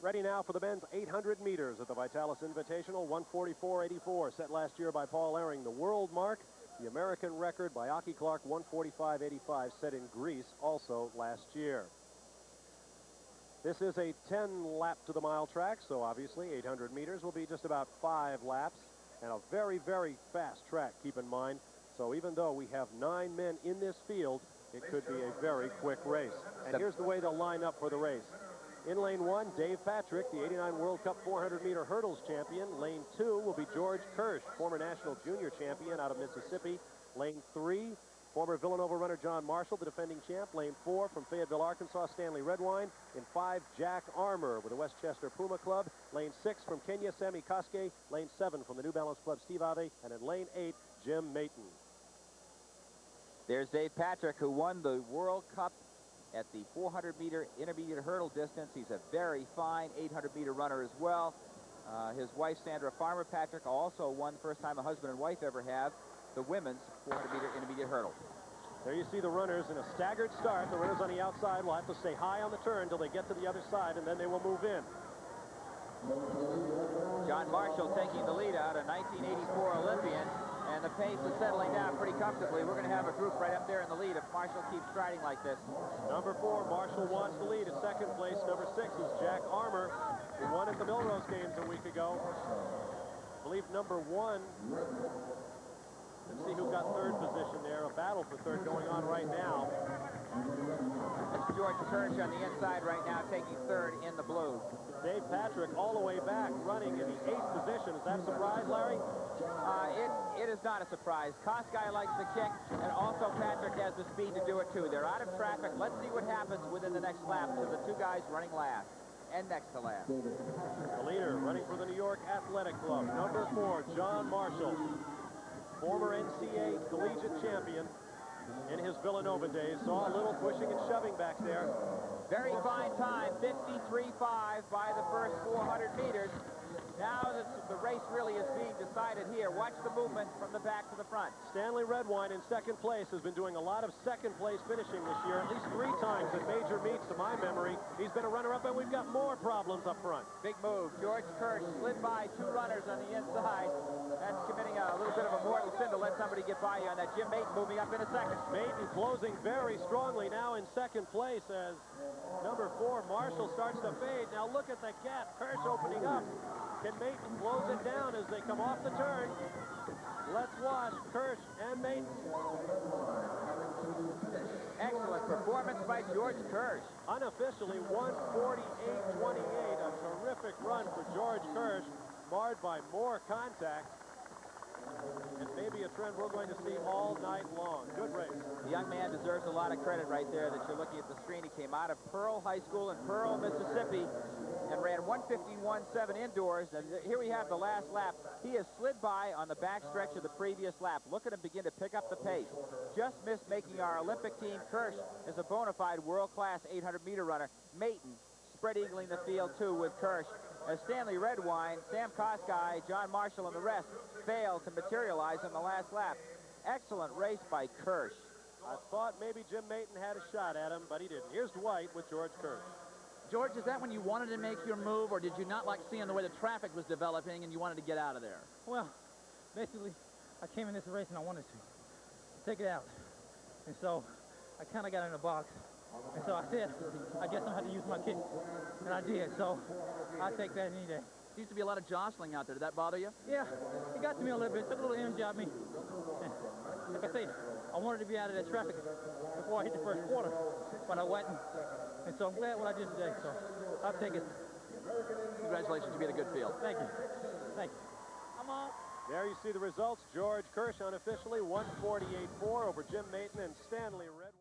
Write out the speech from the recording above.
Ready now for the men's 800 meters at the Vitalis Invitational, 1:44.84, set last year by Paul Ehring. The world mark, the American record by Aki Clark, 1:45.85, set in Greece also last year. This is a 10-lap to the mile track, so obviously 800 meters will be just about 5 laps, and a very, very fast track, keep in mind. So even though we have 9 men in this field, it could be a very quick race. And here's the way they'll line up for the race. In lane 1, Dave Patrick, the '89 World Cup 400-meter hurdles champion. Lane 2 will be George Kersh, former national junior champion out of Mississippi. Lane 3, former Villanova runner John Marshall, the defending champ. Lane 4 from Fayetteville, Arkansas, Stanley Redwine. In 5, Jack Armour with the Westchester Puma Club. Lane 6 from Kenya, Sammy Koskei. Lane 7 from the New Balance Club, Steve Ave. And in lane 8, Jim Maton. There's Dave Patrick, who won the World Cup at the 400-meter intermediate hurdle distance. He's a very fine 800-meter runner as well. His wife, Sandra Farmer Patrick, also won the first time a husband and wife ever have the women's 400-meter intermediate hurdle. There you see the runners in a staggered start. The runners on the outside will have to stay high on the turn until they get to the other side, and then they will move in. John Marshall taking the lead out, a 1984 Olympian, and the pace is settling down pretty comfortably. We're going to have a group right up there in the lead if Marshall keeps striding like this. Number 4, Marshall wants the lead. In second place, number 6 is Jack Armour, who won at the Millrose Games a week ago. I believe number 1. Let's see who got third position there. A battle for third going on right now. That's George Kersh on the inside right now, taking third in the blue. Dave Patrick all the way back, running in the 8th position. Is that a surprise, Larry? It is not a surprise. Koskei likes the kick, and also Patrick has the speed to do it too. They're out of traffic. Let's see what happens within the next lap to the 2 guys running last and next to last. The leader running for the New York Athletic Club, number 4, John Marshall, former NCAA collegiate champion in his Villanova days. Saw a little pushing and shoving back there. Very fine time, 53.5 by the first 400 meters. Now the race really is being decided here. Watch the movement from the back to the front. Stanley Redwine in second place has been doing a lot of second place finishing this year, at least 3 times at major meets to my memory. He's been a runner-up, and we've got more problems up front. Big move. George Kersh slid by 2 runners on the inside. That's committing a little bit of a mortal sin to let somebody get by you on that. Jim Maton moving up in a second. Maton closing very strongly now in second place as number 4, Marshall, starts to fade. Now look at the gap. Kersh opening up. Can Maton close it down as they come off the turn? Let's watch Kersh and Maton. Excellent performance by George Kersh. Unofficially 1:48.28. A terrific run for George Kersh, marred by more contact. And maybe a trend we're going to see all night long. Good race. The young man deserves a lot of credit right there that you're looking at the screen. He came out of Pearl High School in Pearl, Mississippi, and ran 1:51.7 indoors. And here we have the last lap. He has slid by on the back stretch of the previous lap. Look at him begin to pick up the pace. Just missed making our Olympic team. Kersh is a bona fide world-class 800-meter runner. Maton spread-eagling the field, too, with Kersh. As Stanley Redwine, Sam Koskei, John Marshall, and the rest failed to materialize on the last lap. Excellent race by Kersh. I thought maybe Jim Maton had a shot at him, but he didn't. Here's Dwight with George Kersh. George, is that when you wanted to make your move, or did you not like seeing the way the traffic was developing and you wanted to get out of there? Well, basically, I came in this race and I wanted to take it out. And so I kind of got in the box. And so I said, I guess I'm going to have to use my kick. And I did, so I'll take that any day. Seems to be a lot of jostling out there. Did that bother you? Yeah, it got to me a little bit. Took a little energy out of me. And like I say, I wanted to be out of that traffic before I hit the first quarter, but I wasn't. And so I'm glad what I did today, so I'll take it. Congratulations, you beat a good field. Thank you. Thank you. Come on. There you see the results. George Kersh unofficially 1:48.4 over Jim Maton and Stanley Redwine.